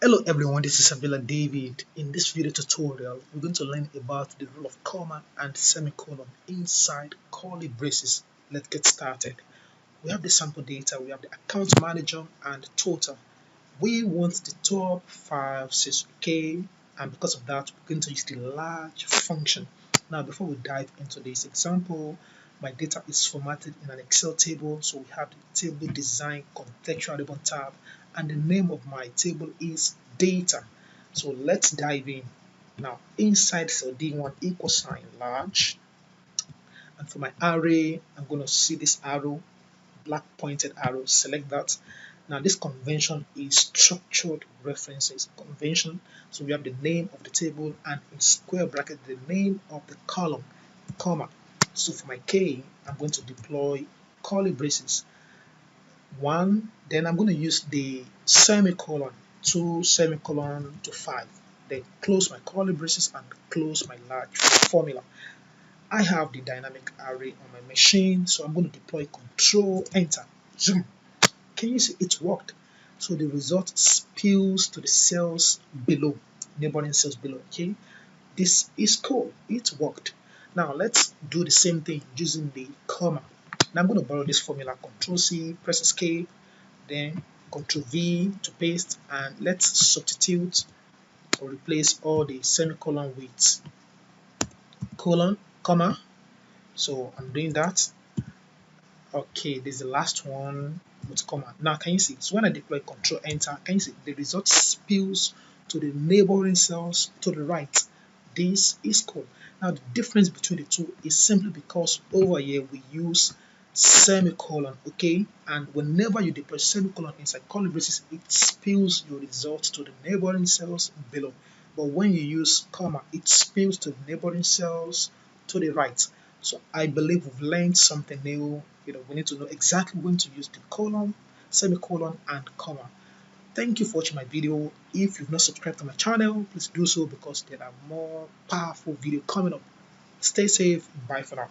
Hello everyone, this is Abdullah David. In this video tutorial, we're going to learn about the role of comma and semicolon inside curly braces. Let's get started. We have the sample data, we have the account manager and total. We want the top 5 sales, okay? And because of that, we're going to use the large function. Now, before we dive into this example, my data is formatted in an Excel table. So we have the table design contextual ribbon tab, and the name of my table is data. So let's dive in. Now, inside cell D1 equal sign large, and for my array, I'm going to see this arrow, black pointed arrow, select that. Now this convention is structured references convention. So we have the name of the table and in square bracket the name of the column, comma. So for my K, I'm going to deploy curly braces. 1, then I'm going to use the semicolon, 2 semicolon to 5. Then close my curly braces and close my large formula. I have the dynamic array on my machine, so I'm going to deploy Control Enter. Zoom. Can you see it worked? So the result spills to the cells below, neighboring cells below. Okay, this is cool. It worked. Now let's do the same thing using the comma. Now I'm going to borrow this formula. Control C, press Escape, then Control V to paste, and let's substitute or replace all the semicolon with colon, comma. So I'm doing that. Okay, this is the last one with comma. Now can you see? So when I deploy Control Enter, can you see the result spills to the neighboring cells to the right? This is cool. Now the difference between the two is simply because over here we use semicolon, okay? And whenever you deploy semicolon inside curly braces, it spills your result to the neighboring cells below. But when you use comma, it spills to the neighboring cells to the right. So I believe we've learned something new. We need to know exactly when to use the colon, semicolon, and comma. Thank you for watching my video. If you've not subscribed to my channel, please do so because there are more powerful videos coming up. Stay safe. Bye for now.